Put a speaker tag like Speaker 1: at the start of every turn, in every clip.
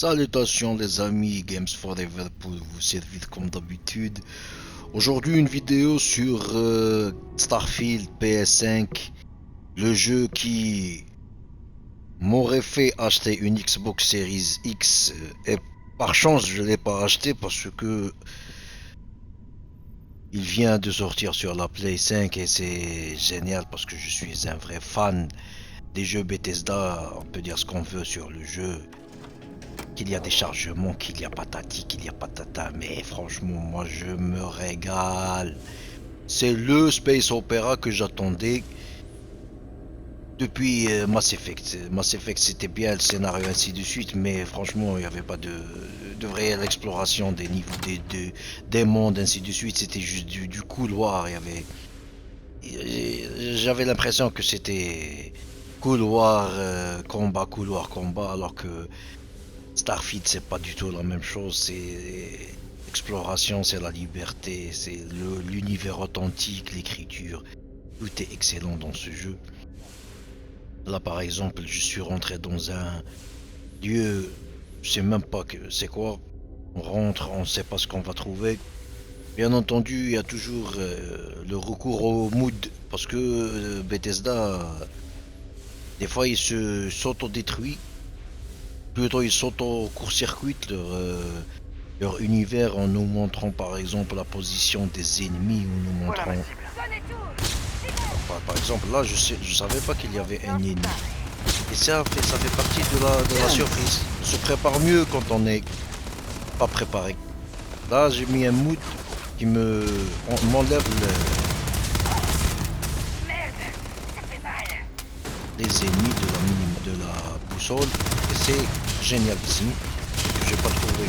Speaker 1: Salutations les amis, Games Forever pour vous servir comme d'habitude. Aujourd'hui une vidéo sur Starfield PS5, le jeu qui m'aurait fait acheter une Xbox Series X et par chance je l'ai pas acheté parce que il vient de sortir sur la Play 5 et c'est génial parce que je suis un vrai fan des jeux Bethesda. On peut dire ce qu'on veut sur le jeu. Qu'il y a des chargements, qu'il y a patati, qu'il y a patata, mais franchement, moi je me régale. C'est le space opéra que j'attendais depuis Mass Effect. Mass Effect c'était bien le scénario ainsi de suite, mais franchement il n'y avait pas de réelle exploration des niveaux, des mondes ainsi de suite. C'était juste du couloir. J'avais l'impression que c'était couloir, combat, alors que Starfield, c'est pas du tout la même chose. C'est l'exploration, c'est la liberté, c'est l'univers authentique, l'écriture. Tout est excellent dans ce jeu. Là, par exemple, je suis rentré dans un lieu, je sais même pas que c'est quoi. On rentre, on sait pas ce qu'on va trouver. Bien entendu, il y a toujours le recours au mood parce que Bethesda, des fois, il se s'autodétruit. Plutôt, ils s'auto-court-circuitent leur univers en nous montrant par exemple la position des ennemis ou nous
Speaker 2: Voilà ma
Speaker 1: montrant
Speaker 2: cible.
Speaker 1: par exemple là je savais pas qu'il y avait un ennemi et ça fait partie de la surprise. On se prépare mieux quand on n'est pas préparé. Là j'ai mis un mood qui m'enlève
Speaker 2: Merde, ça fait mal.
Speaker 1: les ennemis de la boussole et c'est génial ici que j'ai pas trouvé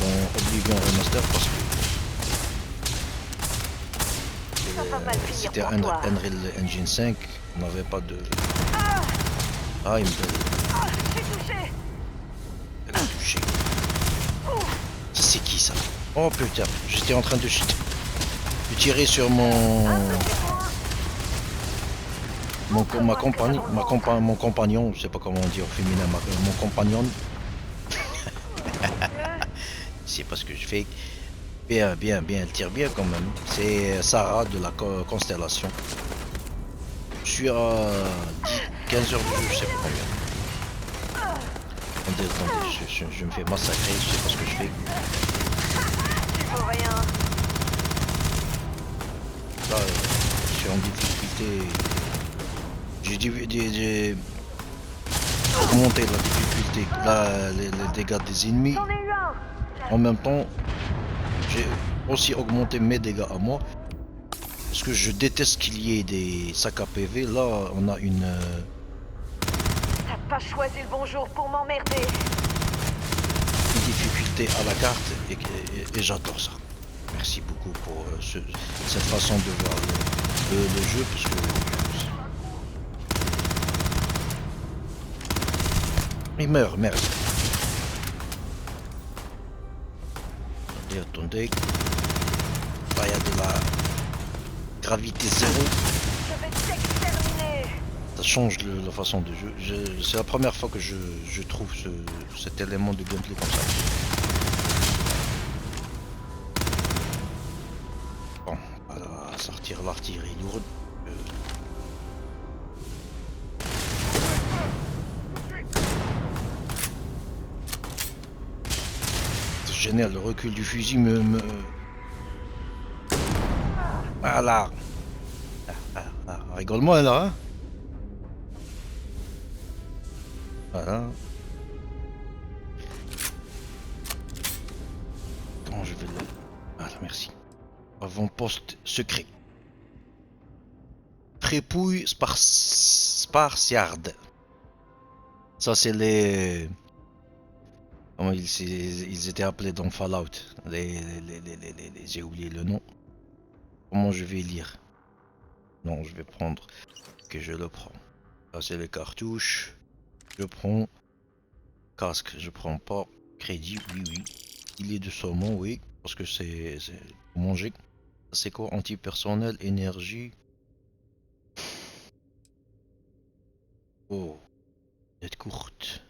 Speaker 1: dans Oblivion Remaster parce que
Speaker 2: Ça va mal finir
Speaker 1: c'était
Speaker 2: pour
Speaker 1: un
Speaker 2: toi.
Speaker 1: Unreal Engine 5, on n'avait pas de...
Speaker 2: Ah,
Speaker 1: Ah,
Speaker 2: j'ai touché.
Speaker 1: elle m'a touché. Ça, c'est qui ça? Oh putain, j'étais en train de tirer sur
Speaker 2: Un peu plus loin. Montre-moi ce que ça représente.
Speaker 1: mon compagnon, je sais pas comment on dit au féminin, mon compagnon, je sais pas ce que je fais. Bien, bien, bien, elle tire bien quand même. C'est Sarah de la Constellation. Je suis à 15 heures de jeu, je sais pas combien. Attendez, je me fais massacrer, je sais pas ce que je fais.
Speaker 2: Tu vaux rien.
Speaker 1: Là, je suis en difficulté. J'ai augmenté la difficulté, les dégâts des ennemis.
Speaker 2: J'en ai eu un.
Speaker 1: En même temps, j'ai aussi augmenté mes dégâts à moi. Parce que je déteste qu'il y ait des sacs à PV. Là, on a
Speaker 2: T'as pas choisi le bon jour pour m'emmerder.
Speaker 1: une difficulté à la carte et j'adore ça. Merci beaucoup pour cette façon de voir le jeu. Parce que il meurt, merde. Attendez. Là, il y a de la gravité zéro.
Speaker 2: Je vais t'exterminer.
Speaker 1: Ça change la façon de jeu. C'est la première fois que je trouve cet élément de gameplay comme ça. Bon, on va sortir l'artillerie lourde. Euh, c'est génial, le recul du fusil Voilà. Rigole-moi là, hein. Voilà. Comment je vais le... Voilà, merci. Avant-poste secret. Trépouille spartiarde. Ça, c'est les... Comment ils étaient appelés dans Fallout. J'ai oublié le nom. Comment je vais lire? Non, je vais prendre... Que je le prends. Ça, c'est les cartouches. Je prends... Casque, je prends pas. Crédit, oui, oui. Il est de saumon, oui. Parce que c'est pour manger. C'est quoi? Antipersonnel, énergie. Oh, tête courte.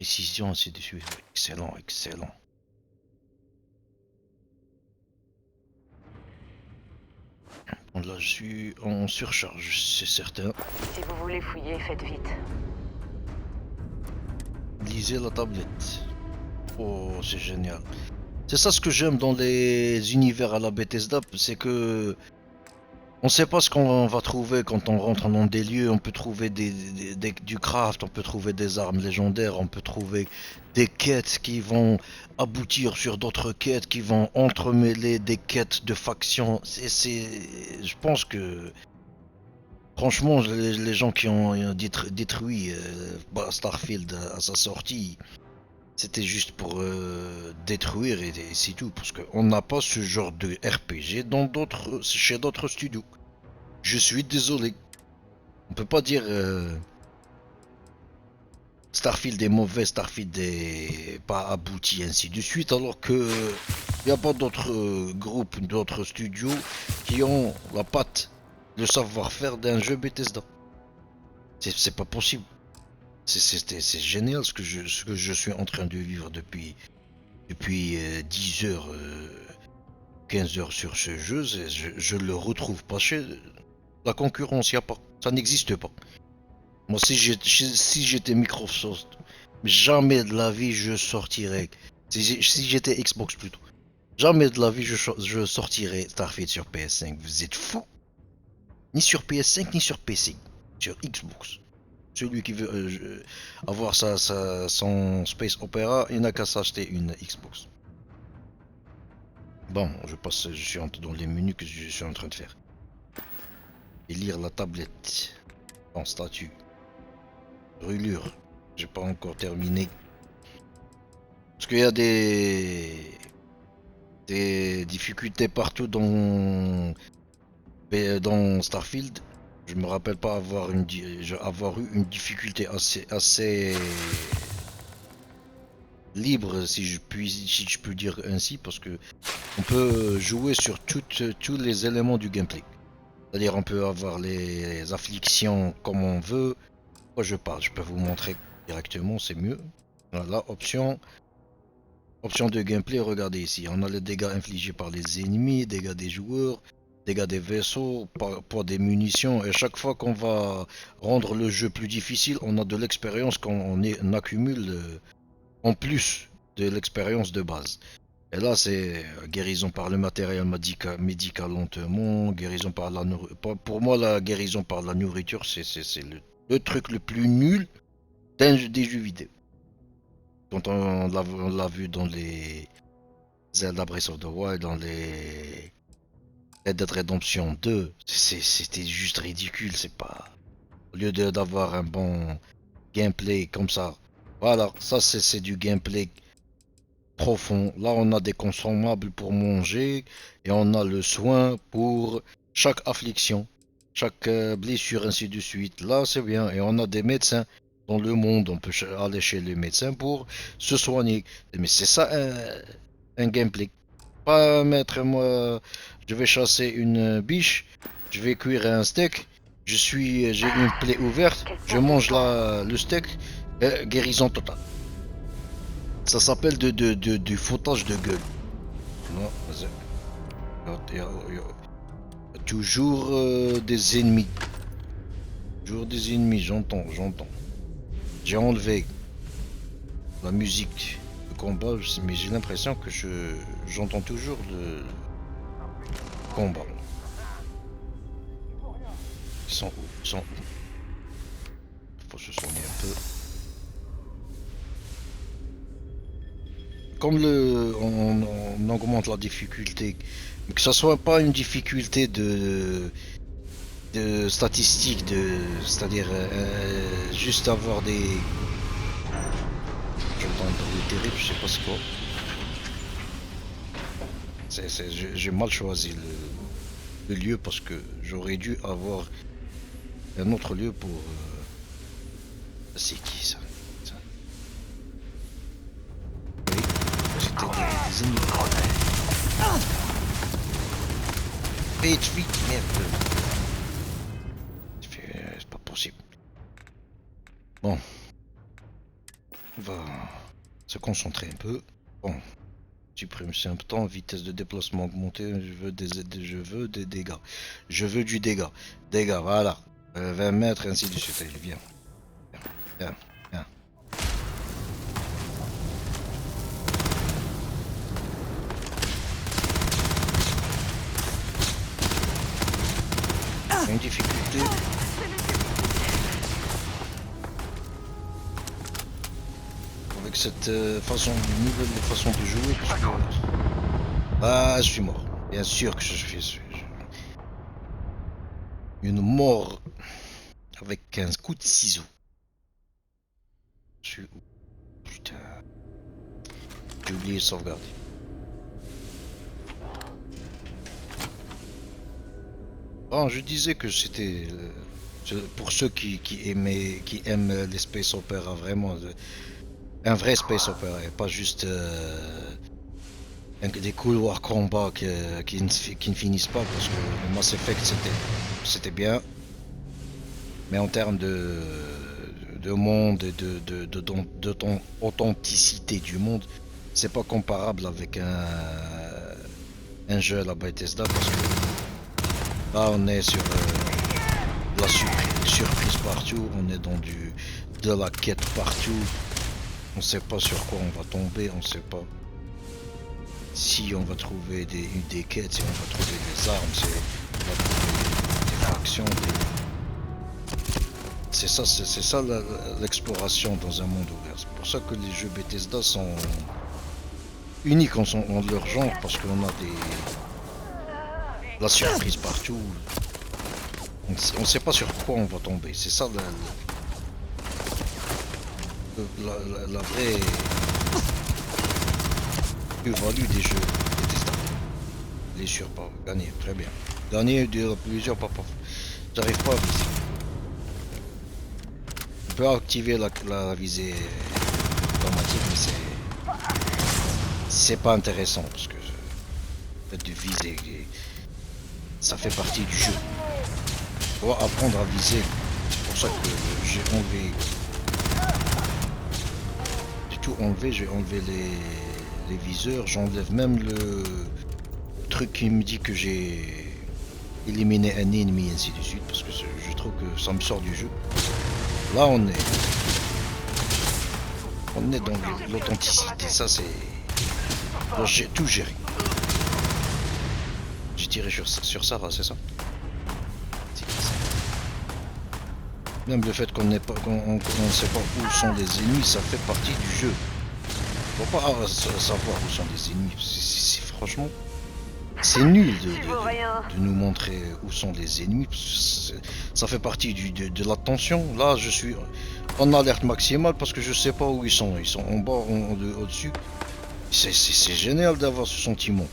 Speaker 1: décisions, ainsi de suite. Excellent, excellent. Bon, là, je suis en surcharge, c'est certain.
Speaker 2: Si vous voulez fouiller, faites vite.
Speaker 1: Lisez la tablette. Oh, c'est génial. C'est ça ce que j'aime dans les univers à la Bethesda, c'est que on sait pas ce qu'on va trouver quand on rentre dans des lieux. On peut trouver du craft, on peut trouver des armes légendaires, on peut trouver des quêtes qui vont aboutir sur d'autres quêtes, qui vont entremêler des quêtes de factions. Je pense que franchement, les gens qui ont détruit Starfield à sa sortie, c'était juste pour détruire et c'est tout. Parce qu'on n'a pas ce genre de RPG chez d'autres studios. Je suis désolé. On peut pas dire Starfield est mauvais, Starfield est pas abouti, ainsi de suite, alors que il n'y a pas d'autres groupes, d'autres studios qui ont la patte, le savoir-faire d'un jeu Bethesda. C'est pas possible. C'est génial ce que je suis en train de vivre depuis 10 heures, 15 heures sur ce jeu. Je le retrouve pas chez la concurrence, y a pas. Ça n'existe pas. Moi, si j'étais Microsoft, jamais de la vie je sortirais. Si j'étais Xbox plutôt, jamais de la vie je sortirais Starfield sur PS5. Vous êtes fous. Ni sur PS5 ni sur PC. Sur Xbox. Celui qui veut avoir son Space Opera, il n'a qu'à s'acheter une Xbox. Bon, je suis dans les menus que je suis en train de faire. Et lire la tablette en statut. Brûlure, j'ai pas encore terminé. Parce qu'il y a des difficultés partout dans Starfield. Je me rappelle pas avoir eu une difficulté assez libre, si je puis dire ainsi, parce que on peut jouer sur tous les éléments du gameplay. C'est-à-dire on peut avoir les afflictions comme on veut. Moi je parle, je peux vous montrer directement, c'est mieux. Voilà, option de gameplay, regardez ici. On a les dégâts infligés par les ennemis, dégâts des joueurs, dégâts des vaisseaux, pour des munitions. Et chaque fois qu'on va rendre le jeu plus difficile, on a de l'expérience qu'on accumule en plus de l'expérience de base. Et là, c'est guérison par le matériel médicamentement, guérison par la nourriture. Pour moi, la guérison par la nourriture, c'est le truc le plus nul des jeux vidéo. Quand on l'a vu dans les Zelda Breath of the Wild, dans les Red Dead Redemption 2, c'était juste ridicule. C'est pas. Au lieu d'avoir un bon gameplay comme ça, voilà, ça c'est du gameplay profond. Là, on a des consommables pour manger et on a le soin pour chaque affliction, chaque blessure, ainsi de suite. Là, c'est bien. Et on a des médecins dans le monde. On peut aller chez le médecin pour se soigner. Mais c'est ça un gameplay. Pas mettre moi, je vais chasser une biche, je vais cuire un steak. J'ai une plaie ouverte, je mange le steak, guérison totale. Ça s'appelle du foutage de gueule. Non, il y a toujours des ennemis. Toujours des ennemis, j'entends. J'ai enlevé la musique de combat, mais j'ai l'impression que j'entends toujours le combat. Ils sont où? Faut se soigner un peu. Comme on augmente la difficulté, mais que ça soit pas une difficulté de statistiques, c'est-à-dire juste avoir des. J'entends un bruit terrible, je sais pas c'est quoi. J'ai mal choisi le lieu parce que j'aurais dû avoir un autre lieu pour. C'est qui ça? Oui, c'était des ennemis. Vite, merde. C'est pas possible. Bon. On va se concentrer un peu. Bon, supprime symptômes, vitesse de déplacement augmentée, je veux des dégâts. Je veux du dégât. Dégâts, voilà. 20 mètres, ainsi de suite. Allez, viens. Viens, viens. Une difficulté. Avec cette nouvelle façon de jouer, parce que... Ah, je suis mort. Bien sûr que je suis... Une mort avec un coup de ciseau. Je suis où? Putain. J'ai oublié de sauvegarder. Bon, je disais que c'était... pour ceux qui aiment les space opera vraiment... un vrai space opera, et pas juste... des couloirs combat qui ne finissent pas, parce que le Mass Effect c'était bien, mais en termes de monde et de ton authenticité du monde, c'est pas comparable avec un jeu à la Bethesda, parce que là on est sur de la surprise partout, on est dans de la quête partout, on sait pas sur quoi on va tomber, on sait pas si on va trouver des quêtes, si on va trouver des armes, si on va trouver des factions, c'est ça l'exploration dans un monde ouvert. C'est pour ça que les jeux Bethesda sont uniques en leur genre, parce qu'on a la surprise partout. On sait pas sur quoi on va tomber. C'est ça la vraie plus-value des jeux Bethesda. Les sur pas gagner, très bien. Gagner de plusieurs papas. J'arrive pas à viser. On peut activer la visée automatique, mais c'est pas intéressant, parce que le fait de viser, ça fait partie du jeu. On doit apprendre à viser. C'est pour ça que j'ai enlevé. J'ai tout enlevé, j'ai enlevé les viseurs, j'enlève même le truc qui me dit que j'ai éliminé un ennemi, ainsi de suite, parce que je trouve que ça me sort du jeu. Là on est dans l'authenticité, ça c'est... J'ai tout géré. J'ai tiré sur Sarah, c'est ça? Même le fait qu'on ne sait pas où sont les ennemis, ça fait partie du jeu. Faut pas savoir où sont les ennemis. Franchement, c'est nul de nous montrer où sont les ennemis. Ça fait partie de la tension. Là, je suis en alerte maximale parce que je sais pas où ils sont. Ils sont en bas, au-dessus. C'est génial d'avoir ce sentiment.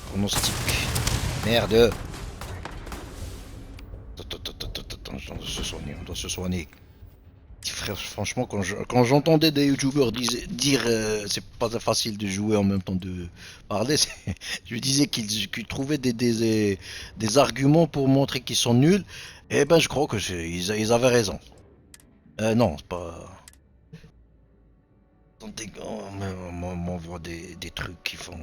Speaker 1: Pronostic. Merde. On doit se soigner. Frère, franchement, quand j'entendais des youtubeurs dire c'est pas facile de jouer en même temps de parler, je disais qu'ils trouvaient des arguments pour montrer qu'ils sont nuls. Et ben, je crois que ils avaient raison. Non, c'est pas. Attendez, on m'envoie des trucs qui font.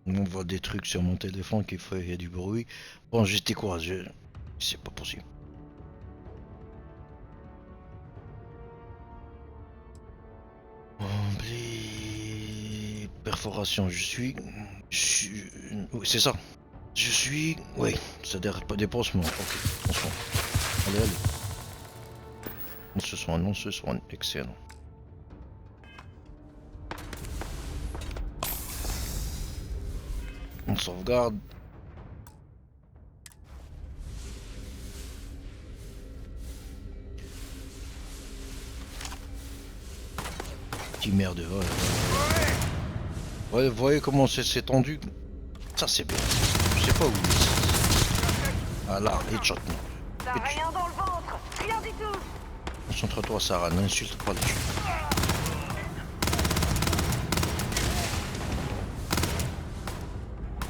Speaker 1: On m'envoie des trucs sur mon téléphone qui fait du bruit. Bon, j'étais courageux. C'est pas possible. Perforation, oui, c'est ça. Je suis... Oui, c'est-à-dire pas des pansements. Ok, pansements. Allez. On se soigne. Excellent. On sauvegarde. Petit merde, ouais, vous voyez comment c'est tendu. Ça c'est bien. Je sais pas où. Ah là, headshot.
Speaker 2: T'as rien dans le ventre, rien du tout.
Speaker 1: Concentre-toi, Sarah, n'insulte pas les gens.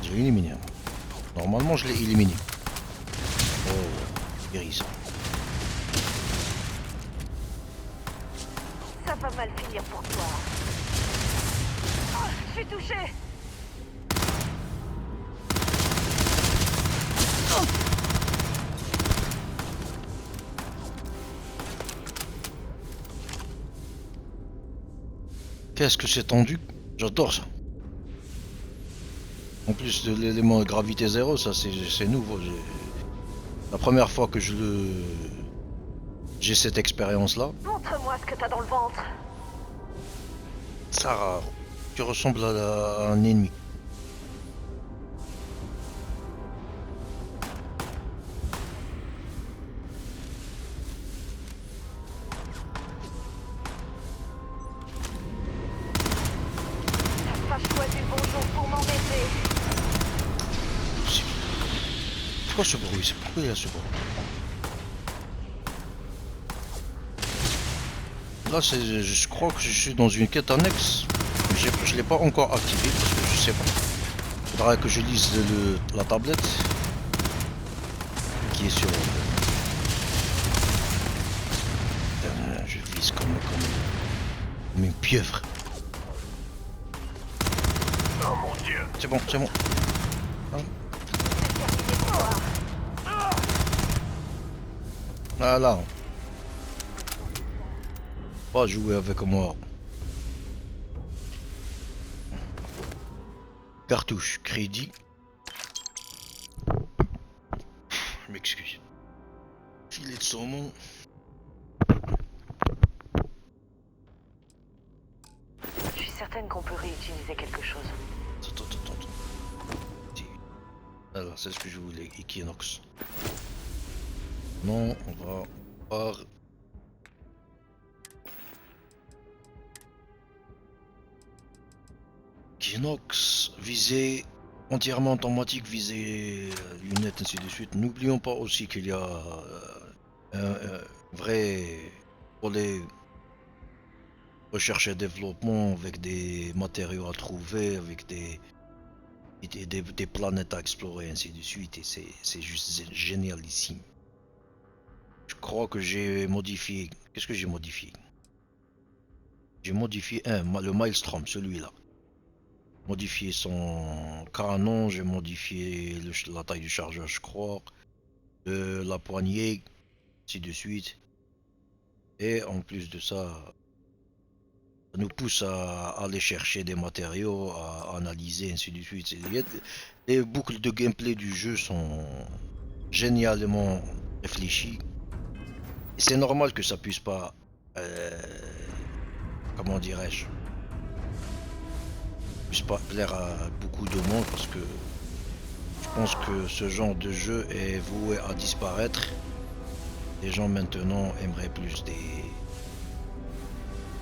Speaker 1: Je l'ai éliminé. Normalement, je l'ai éliminé. Oh, guérison.
Speaker 2: pas mal finir pour toi. Oh, je suis touché.
Speaker 1: Qu'est-ce que c'est tendu? J'adore ça. En plus de l'élément de gravité zéro, ça c'est nouveau. La première fois que j'ai cette expérience-là.
Speaker 2: Montre-moi ce que t'as dans le ventre.
Speaker 1: Sarah, tu ressembles à un ennemi.
Speaker 2: T'as pas choisi le bon jour pour m'embêter.
Speaker 1: C'est quoi ce bruit? Pourquoi il y a ce bruit? Là, je crois que je suis dans une quête annexe. Je ne l'ai pas encore activée parce que je sais pas. Faudra que je lise la tablette qui est sur. Je vise comme une pieuvre.
Speaker 3: Oh mon dieu.
Speaker 1: C'est bon, c'est bon. Voilà. Pas jouer avec moi. Cartouche, crédit. Je m'excuse. Filet de saumon.
Speaker 2: Je suis certaine qu'on peut réutiliser quelque chose.
Speaker 1: Attends. Alors, c'est ce que je voulais. Equinox. Non, on va voir. Equinox, visée entièrement automatique, visée lunettes, ainsi de suite. N'oublions pas aussi qu'il y a un vrai volet recherche et développement avec des matériaux à trouver, avec des planètes à explorer, ainsi de suite. Et c'est juste génialissime. Je crois que j'ai modifié. Qu'est-ce que j'ai modifié? J'ai modifié le Maelstrom, celui-là. Modifié son canon, j'ai modifié la taille du chargeur, je crois. La poignée, ainsi de suite. Et en plus de ça, ça nous pousse à aller chercher des matériaux, à analyser, ainsi de suite. Les boucles de gameplay du jeu sont génialement réfléchies. Et c'est normal que ça puisse pas, comment dirais-je, puisse pas plaire à beaucoup de monde parce que je pense que ce genre de jeu est voué à disparaître. Les gens maintenant aimeraient plus des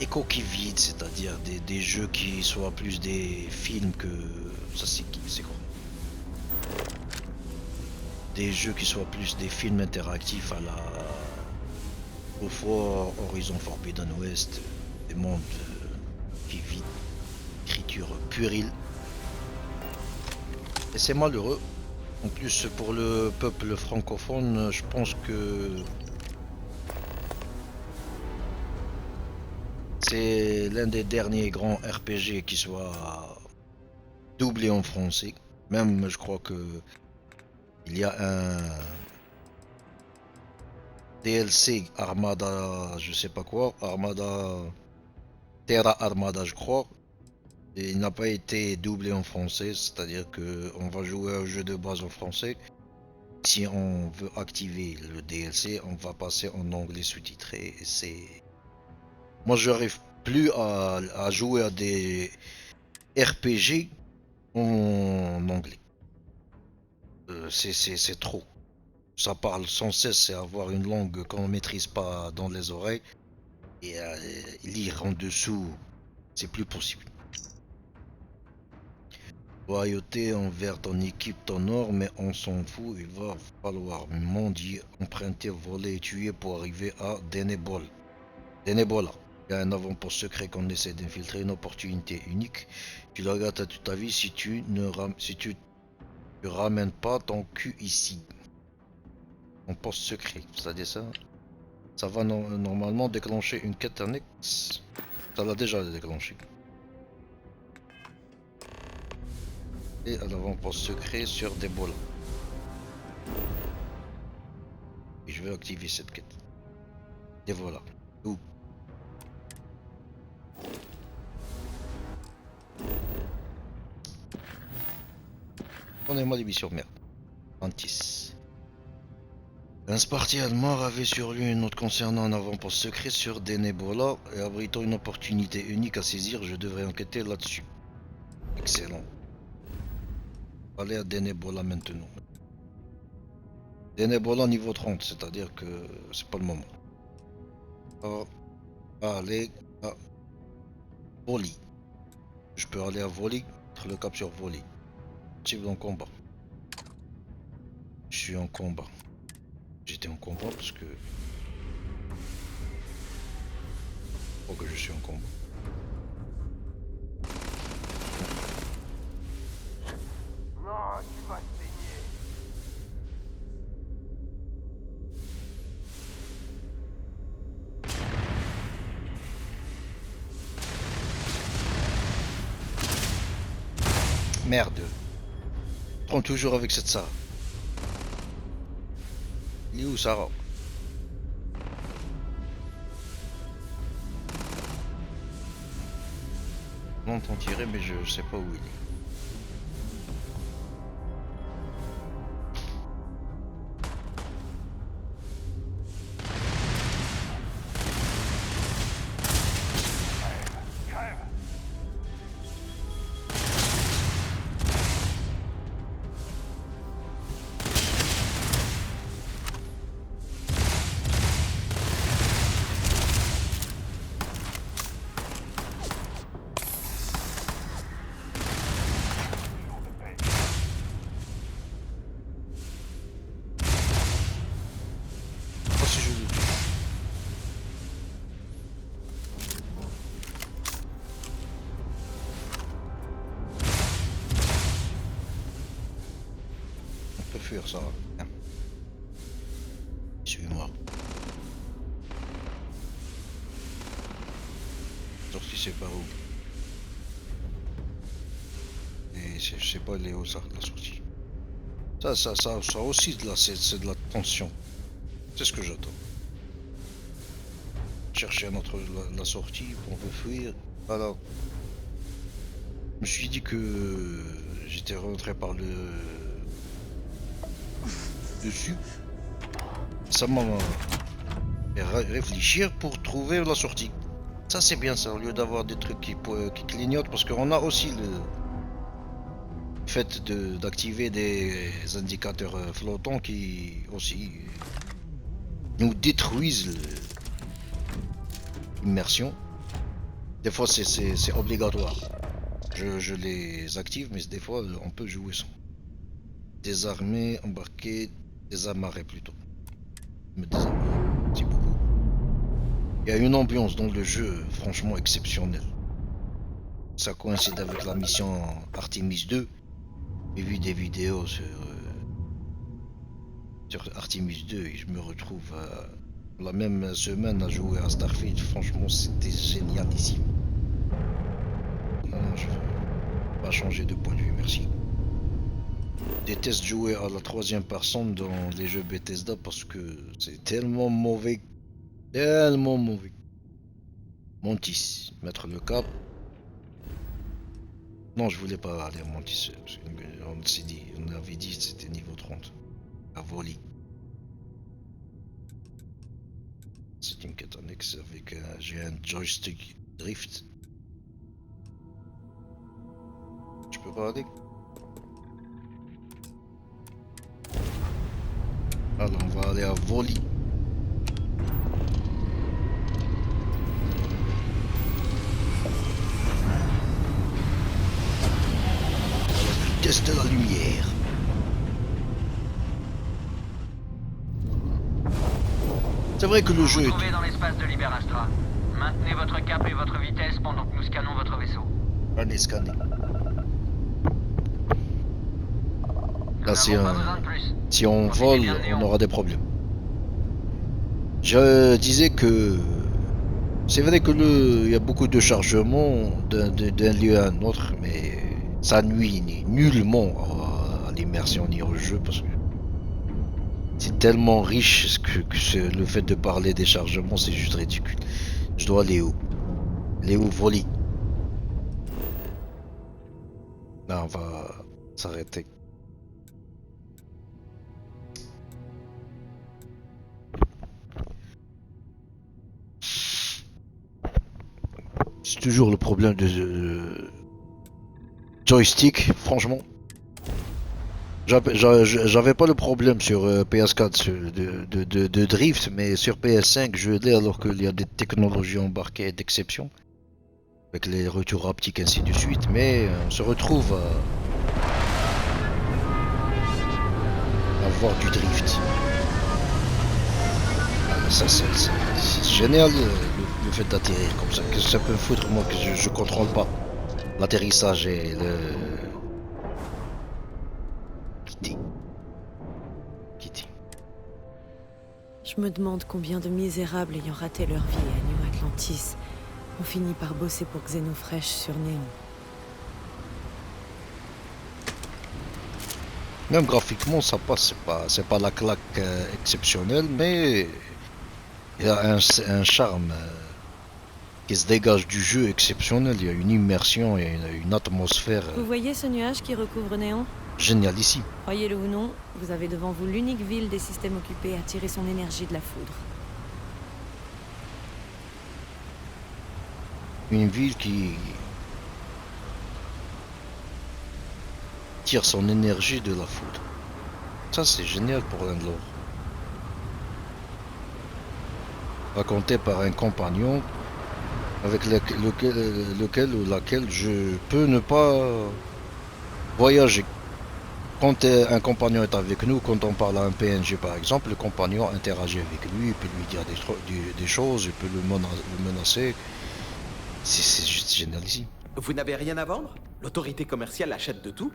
Speaker 1: coquilles vides, c'est-à-dire des jeux qui soient plus des films que... Ça c'est quoi? Des jeux qui soient plus des films interactifs à la... Autrefois, Horizon Forbidden West, des mondes qui vivent, écriture puérile. Et c'est malheureux. En plus, pour le peuple francophone, je pense que c'est l'un des derniers grands RPG qui soit doublé en français. Même, je crois que il y a un DLC Armada, je sais pas quoi, Armada, Terra Armada, je crois. Et il n'a pas été doublé en français, c'est-à-dire que on va jouer au jeu de base en français. Si on veut activer le DLC, on va passer en anglais sous-titré. Moi, j'arrive plus à jouer à des RPG en anglais. C'est trop. Ça parle sans cesse, c'est avoir une langue qu'on ne maîtrise pas dans les oreilles. Et lire en dessous, c'est plus possible. Loyauté envers ton équipe t'honore, mais on s'en fout, il va falloir mendier, emprunter, voler et tuer pour arriver à Denebola. Il y a un avant-poste secret qu'on essaie d'infiltrer, une opportunité unique. Tu la gâtes à toute ta vie si tu ne ramènes pas ton cul ici. Un poste secret, c'est-à-dire ça. Ça va normalement déclencher une quête annexe. Ça l'a déjà déclenché. Et à l'avant-poste secret sur Debola. Et je vais activer cette quête. Et voilà. Où? Donnez-moi des missions, merde. Mantis. Un Spartiate mort avait sur lui une note concernant un avant-poste secret sur Denebola et abritant une opportunité unique à saisir, je devrais enquêter là-dessus. Excellent. Allez à Denebola maintenant. Denebola niveau 30, c'est-à-dire que c'est pas le moment. Alors, allez à Voli. Je peux aller à Voli, mettre le cap sur Voli. Cible en combat. Je suis en combat. J'étais en combat parce que... Faut que je suis en combat.
Speaker 2: Non, tu vas saigner.
Speaker 1: Merde. Je prends toujours avec cette Sarah. Il est où Sarah? Je l'entends tirer mais je sais pas où il est.
Speaker 2: Crève. Jour de paix.
Speaker 1: Pas si je le touche. On peut fuir ça. Hein. Suis-moi. Sorti c'est par où? Et je sais pas elle est où ça, la sortie. Ça aussi c'est de la tension. C'est ce que j'attends. Chercher la sortie pour me fuir. Alors, je me suis dit que j'étais rentré par le dessus. Ça m'a fait réfléchir pour trouver la sortie. Ça c'est bien ça, au lieu d'avoir des trucs qui clignotent, parce qu'on a aussi le fait d'activer des indicateurs flottants qui aussi nous détruisent l'immersion. Des fois c'est obligatoire. Je les active, mais des fois on peut jouer sans. Désarmer, embarquer, désamarrer plutôt. Me désarmer, c'est beaucoup. Il y a une ambiance dans le jeu franchement exceptionnelle. Ça coïncide avec la mission Artemis 2. J'ai vu des vidéos sur Artemis 2 et je me retrouve la même semaine à jouer à Starfield. Franchement, c'était génialissime. Non, je vais pas changer de point de vue, merci. Je déteste jouer à la troisième personne dans les jeux Bethesda parce que c'est tellement mauvais. Tellement mauvais. Mantis, mettre le cap. Non, je voulais pas aller à Mantis. On s'est dit, on avait dit que c'était niveau 30. À Voli. C'est une quête annexe avec j'ai un joystick drift. Je peux pas aller. Alors on va aller à Voli. La vitesse de la lumière. C'est vrai que le jeu
Speaker 3: Vous
Speaker 1: est...
Speaker 3: trouvez dans l'espace de Liberastra. Maintenez votre cap et votre vitesse pendant que nous scannons votre vaisseau.
Speaker 1: Allez, scanner.
Speaker 3: Nous
Speaker 1: Là, c'est
Speaker 3: n'avons pas
Speaker 1: un...
Speaker 3: besoin de plus.
Speaker 1: Si on
Speaker 3: Profitez
Speaker 1: vole,
Speaker 3: bien de Néon.
Speaker 1: on aura des problèmes. Je disais que C'est vrai que il y a beaucoup de chargements d'un lieu à un autre, mais ça nuit nullement à l'immersion ni au jeu parce que c'est tellement riche le fait de parler des chargements, c'est juste ridicule. Je dois aller où? Aller où voler? Là, on va s'arrêter. C'est toujours le problème de joystick, franchement. J'avais pas le problème sur PS4 de drift, mais sur PS5, je l'ai alors qu'il y a des technologies embarquées d'exception, avec les retours haptiques ainsi de suite, mais on se retrouve à avoir du drift. Ah, ça, c'est génial le fait d'atterrir comme ça. Qu'est-ce que ça peut me foutre, moi, que je contrôle pas l'atterrissage et le. Quitter. Quitter.
Speaker 2: Je me demande combien de misérables ayant raté leur vie à New Atlantis ont fini par bosser pour Xenofresh sur Néon.
Speaker 1: Même graphiquement, ça passe. C'est pas la claque exceptionnelle, mais il y a un charme qui se dégage du jeu exceptionnel. Il y a une immersion et une atmosphère
Speaker 2: Vous voyez ce nuage qui recouvre Néon?
Speaker 1: géniale ici.
Speaker 2: Croyez-le ou non, vous avez devant vous l'unique ville des systèmes occupés à tirer son énergie de la foudre.
Speaker 1: Une ville qui tire son énergie de la foudre. Ça, c'est génial pour l'un de l'autre. Raconté par un compagnon avec lequel ou laquelle je peux ne pas voyager. Quand un compagnon est avec nous, quand on parle à un PNG par exemple, le compagnon interagit avec lui, il peut lui dire des choses, il peut le menacer. C'est juste génial ici.
Speaker 4: Vous n'avez rien à vendre? L'autorité commerciale achète de tout.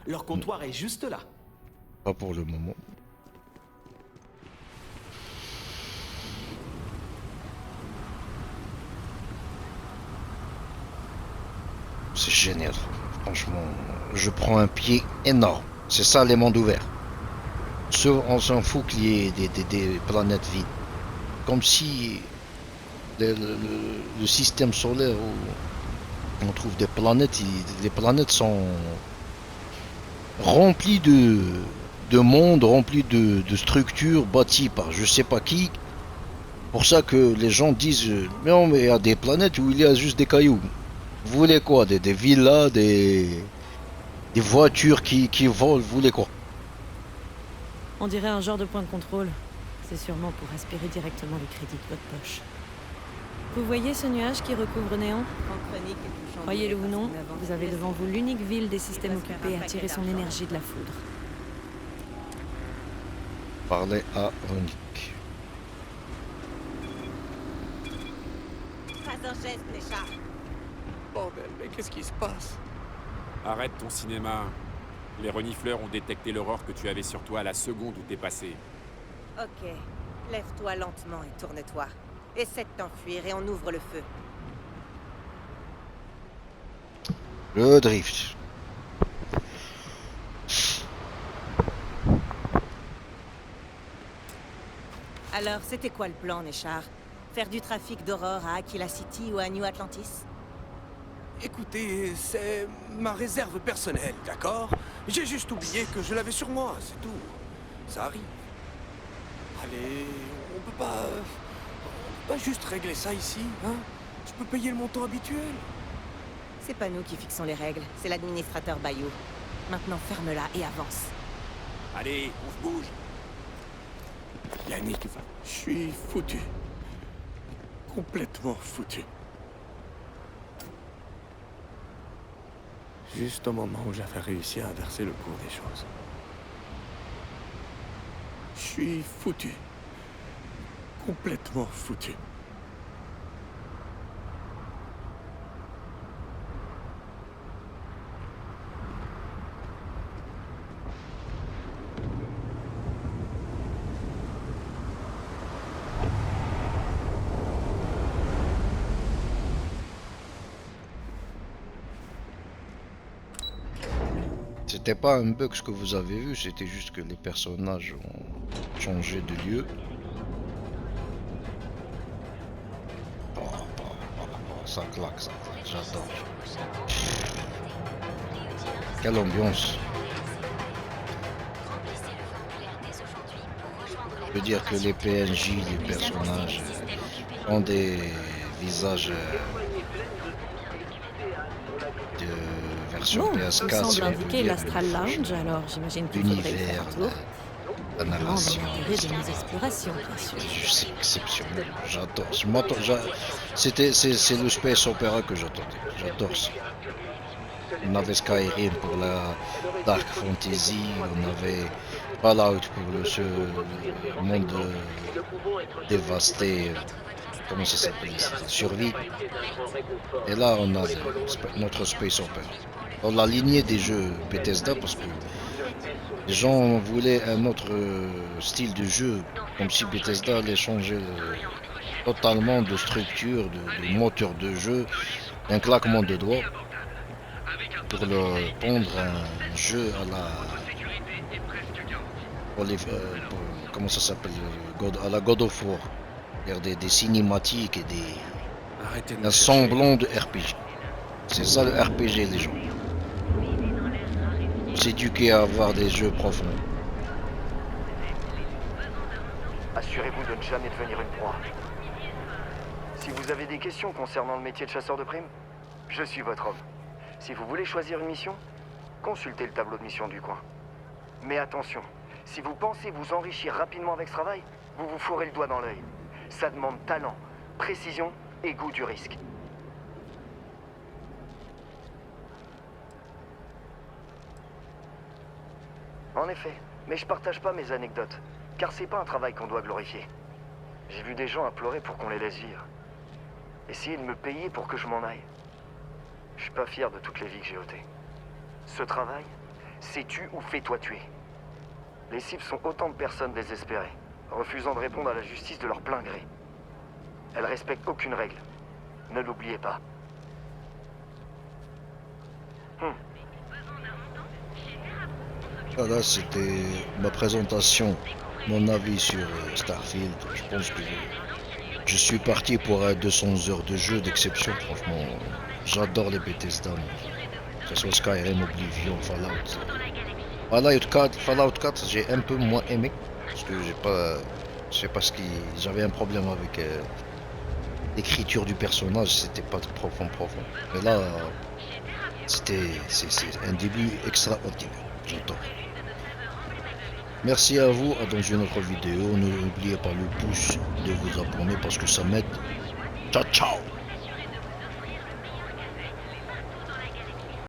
Speaker 4: Leur comptoir est juste là.
Speaker 1: Pas pour le moment. C'est génial. Franchement, je prends un pied énorme. C'est ça les mondes ouverts. On s'en fout qu'il y ait des planètes vides. Comme si le système solaire où on trouve des planètes, les planètes sont remplies de mondes, remplies de structures bâties par je sais pas qui. Pour ça que les gens disent non mais il y a des planètes où il y a juste des cailloux. Vous voulez quoi? Des villas, des voitures qui volent, vous voulez quoi?
Speaker 2: On dirait un genre de point de contrôle. C'est sûrement pour aspirer directement les crédits de votre poche. Vous voyez ce nuage qui recouvre Néon? Croyez-le ou non, vous avez devant vous l'unique ville des systèmes occupés à tirer son énergie de la foudre.
Speaker 1: Parlez à Ronick.
Speaker 5: Pas un geste, Léchard.
Speaker 6: Bordel, mais qu'est-ce qui se passe?
Speaker 7: Arrête ton cinéma. Les renifleurs ont détecté l'aurore que tu avais sur toi à la seconde où t'es passé.
Speaker 5: Ok. Lève-toi lentement et tourne-toi. Essaie de t'enfuir et on ouvre le feu.
Speaker 1: Le drift.
Speaker 5: Alors, c'était quoi le plan, Néchard? Faire du trafic d'Aurore à Aquila City ou à New Atlantis?
Speaker 6: Écoutez, c'est ma réserve personnelle, d'accord? J'ai juste oublié que je l'avais sur moi, c'est tout. Ça arrive. Allez, on peut pas juste régler ça ici, hein? Je peux payer le montant habituel.
Speaker 5: C'est pas nous qui fixons les règles, c'est l'administrateur Bayou. Maintenant, ferme-la et avance.
Speaker 7: Allez, on se bouge.
Speaker 6: Yannick, je suis foutu. Complètement foutu. Juste au moment où j'avais réussi à inverser le cours des choses. Je suis foutu. Complètement foutu.
Speaker 1: c'était pas un bug ce que vous avez vu, c'était juste que les personnages ont changé de lieu. Ça claque, j'adore. Quelle ambiance. Je veux dire que les PNJ, les personnages ont des visages de version
Speaker 2: Bon,
Speaker 1: PS4.
Speaker 2: tout
Speaker 1: si
Speaker 2: semble
Speaker 1: on veut
Speaker 2: indiquer
Speaker 1: dire,
Speaker 2: l'Astral Lounge, alors j'imagine qu'il faudrait y faire
Speaker 1: l'univers,
Speaker 2: un tour.
Speaker 1: la
Speaker 2: Dans
Speaker 1: narration.
Speaker 2: l'intérêt de nos explorations, bien sûr.
Speaker 1: C'est exceptionnel, j'adore. C'est le space opéra que j'attendais. J'adore ça. On avait Skyrim pour la Dark Fantasy, on avait Fallout pour le monde dévasté. Comment ça s'appelle? Survie. Et là, on a notre space opéra. Dans la lignée des jeux Bethesda, parce que les gens voulaient un autre style de jeu, comme si Bethesda allait changer totalement de structure, de moteur de jeu, d'un claquement de doigts, pour leur pondre un jeu à la... comment ça s'appelle? À la God of War. C'est-à-dire des cinématiques et
Speaker 6: Arrêtez de
Speaker 1: un
Speaker 6: me chercher.
Speaker 1: semblant de RPG. C'est ça le RPG, les gens. S'éduquer à avoir des jeux profonds.
Speaker 8: Assurez-vous de ne jamais devenir une proie. Si vous avez des questions concernant le métier de chasseur de primes, je suis votre homme. Si vous voulez choisir une mission, consultez le tableau de mission du coin. Mais attention, si vous pensez vous enrichir rapidement avec ce travail, vous vous fourrez le doigt dans l'œil. Ça demande talent, précision et goût du risque. En effet, mais je partage pas mes anecdotes, car c'est pas un travail qu'on doit glorifier. J'ai vu des gens implorer pour qu'on les laisse vivre. Essayer de me payer pour que je m'en aille. Je suis pas fier de toutes les vies que j'ai ôtées. Ce travail, c'est tue ou fais-toi tuer. Les cibles sont autant de personnes désespérées, refusant de répondre à la justice de leur plein gré. Elles respectent aucune règle. Ne l'oubliez pas.
Speaker 1: Voilà, c'était ma présentation, mon avis sur Starfield. Je pense que je suis parti pour 200 heures de jeu d'exception. Franchement, j'adore les Bethesda. Que ce soit Skyrim, Oblivion, Fallout 4, j'ai un peu moins aimé parce que je sais pas j'avais un problème avec l'écriture du personnage, c'était pas profond. Mais là, c'est un début extraordinaire. J'adore. Merci à vous, dans une autre vidéo. N'oubliez pas le pouce de vous abonner parce que ça m'aide. Ciao, ciao!